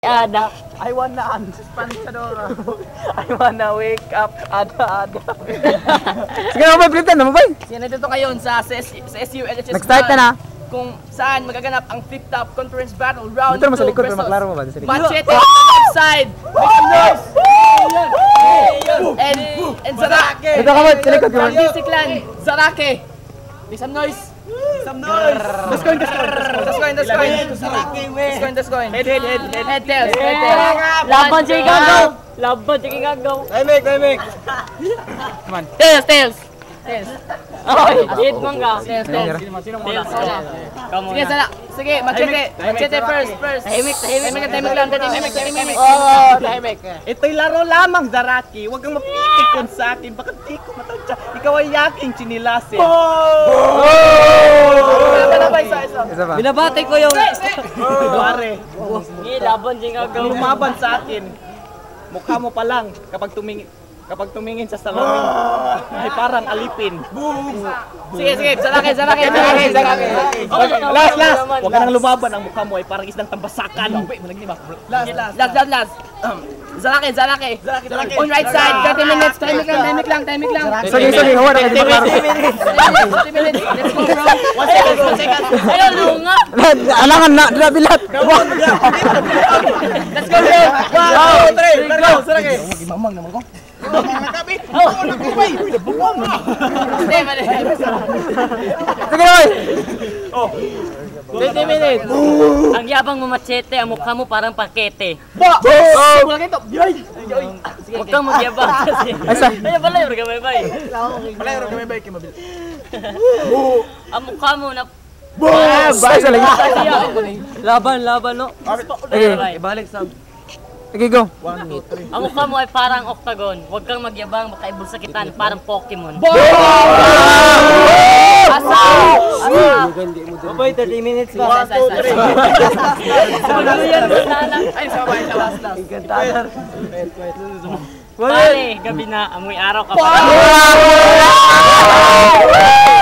Ada. I wanna Pansadora. I wanna wake up, Ada. Sige na ba, printan na mo ba? Yan na dito ngayon sa SU LHS. Nag-start na na. Kung saan magaganap ang Flip Top Conference Battle Round 2 dito mo sa likod, pero maklaro mo ba? Sa likod. Machete on the left side. Make some noise. And Zarake. Dito ka mo, sa likod. From DC Clan, Zarake. Make some noise. Some noise. Let's go. Head tails. Laban si Gagaw. Laban si Gagaw. Timing. Come on. Tails. Oy, hit mangga. Tails. Sino muna? Kamu na. Sige, machete first. Tahimik lang. Tahimik. Ito'y laro lamang, Zaraki. Huwag kang mapitikon sa akin. Bakit di ko matansya? Ikaw ay yaking chinilasin. Isa ba? Binabati ko yung... Pare, Laban si Gagaw. lumaban sa akin. Mukha mo pa lang kapag tumingin sa salamin ay parang alipin. Sige, Zaraki. Last. Huwag ka nang lumaban, ang mukha mo ay parang isang tambasakan. Last. Zaraki. On right side, 30 minutes. Timing lang. Sige, hawa na kayo maklaro. 30 minutes. Let's go, bro. 1 second. Ayaw, lunga. Alangan na, dila bilat. Let's go, bro. 1, 2, 3. Go, Zaraki. Sige na, boy. 20 minutes. Ang yabang mo machete, ang mukha mo parang pakete. Huwag kang magyabang kasi. Ay, palayo ka may bay. Ang mukha mo na... Isa lagi. Laban, no? Ibalik sa... Sige, go. Ang mukha mo ay parang octagon. Huwag kang magyabang, baka ibulsakitan, parang Pokemon. Asa! Babay, 30 minutes ba? 1, 2, 3. Ay, sabay sa last. Pare, gabi na, amoy araw ka pa.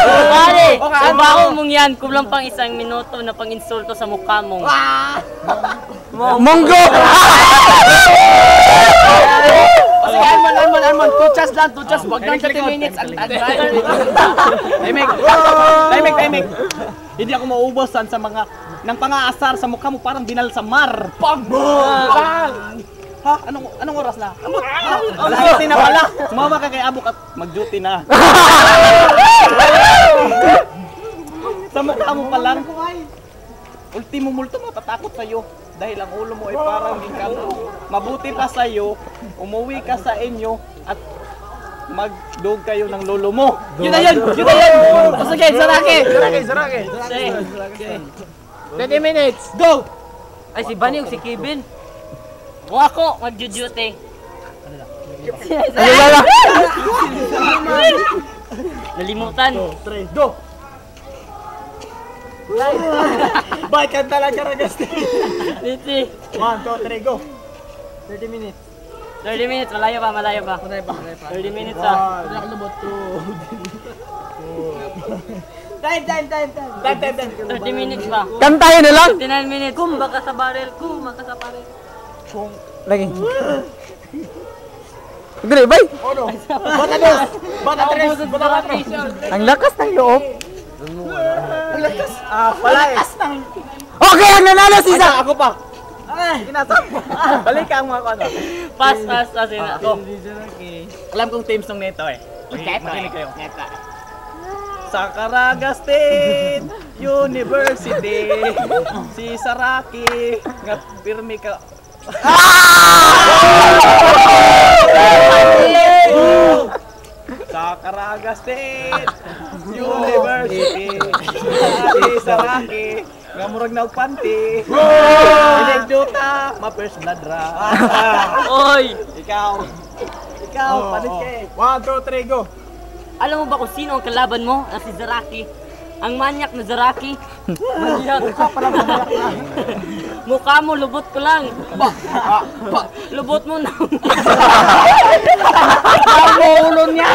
Pare, trabaho mong yan, kulang pang 1 minuto na pang-insulto sa mukha mong. Monggo! Sige, Almon. 2 chas lang. Wag lang 30 minutes. Timing. Hindi ako mauubusan sa mga nang pang-aasar sa mukha mo parang binal sa mar. Ha? Anong oras na? Alas 7 na pala. Sumama ka kay Abok at mag-duty na. Sa mukha mo pa lang. Ultimo multo matatakot sa'yo. Dahil ang ulo mo ay parang gingkado. Mabuti pa sa'yo, umuwi ka sa inyo at magdog kayo ng lolo mo. Yun na yun! Sige, Zaraki! 20 minutes, go! Ay, si Bani o si Kevin? O ako, mag-duty. Nalimutan. 3, go! Bye ka talaga, Ragasti! 1, 2, 3, go! 30 minutes. 30 minutes, malayo pa. 30 minutes ah. Time. 30 minutes pa. Kantahin na lang. 39 minutes. Kumaka sa barrel. Lagi. Dili, bay. Bata 3. Ang lakas ng loob. Wala eh. Okay, ang nanalo si Zach. Ako pa. Inasap. Balik ka ang mga ano. Pass yun ako. Alam kong team song nito eh. Makinig kayo. Sa Caraga State University, si Zaraki nga pirmi ka. Sa Caraga State University, si Zaraki nga murag na panty. Pinagduta, ma-first blood ra. Oy! Ikaw, palit ka eh. 1, 2, 3, go! Alam mo ba kung sino ang kalaban mo? Si Zaraki. Ang manyak na Zaraki. Manyak. Mukha mo, lubot ko lang. Lubot mo na. Ang ulo niya!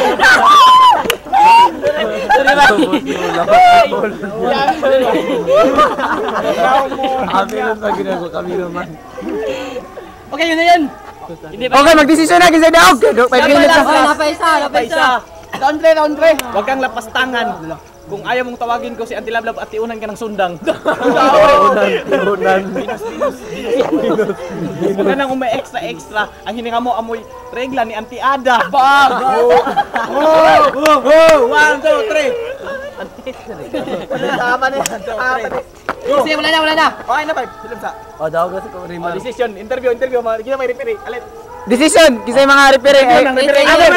Sorry, Kami lang sa ginagawa, kami naman. Okay, yun na yan. Hindi ba? Okay, mag-desisyon na kasi daog. 5 minutes na. Round 3, round 3. Huwag kang lapastangan. Kung ayaw mong tawagin ko si Antilablab at tiunan ka ng sundang. Unan. Huwag ka nang extra. Ang hininga mo amoy regla ni Auntie Ada. Bag! 1, 2, 3. Tama na yan. Sige, wala na. Okay na, 5. Film sa. Daog kasi ko rin. Decision. Interview. Hindi na may referee. Alit. Decision, kisay mga referee.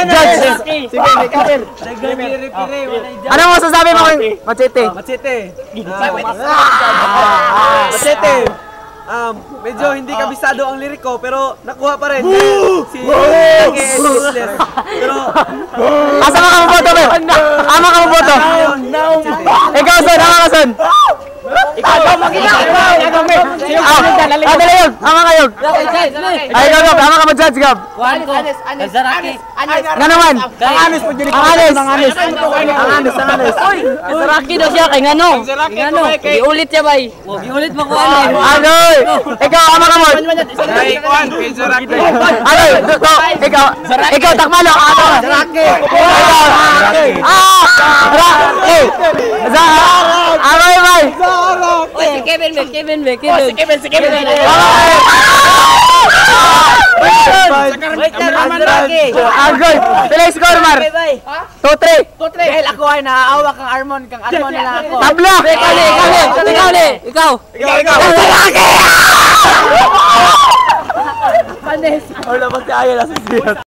Judge. Sige, may kapil. Ano mo sasabi mo kay Machete? Machete. Medyo hindi kabisado ang liriko pero nakuha pa rin. Pero Asa ka mo boto, be? Ama ka mo boto. Ikaw son, ama ka son. Ikaw daw mag-ina. Dali yun, ama kayo. Ay, ikaw Gab, ama ka mo judge Gab. Zaraki. Nga naman. Ang anis po dyan. Ang anis. Zaraki daw siya kay ngano. Ngano. Iulit siya bay. Iulit mo ko ano. Anoy. Ikaw, ama ka mo. Anoy, ikaw, takmalo. Zaraki. Aroy, bay. Oy, si Kevin be. Agoy. Pila yung score, Mar? 2-3. dahil ako ay naaawa kang Armon nila ako. Tabla. Ikaw. Wala ba si Aya na si Siyat?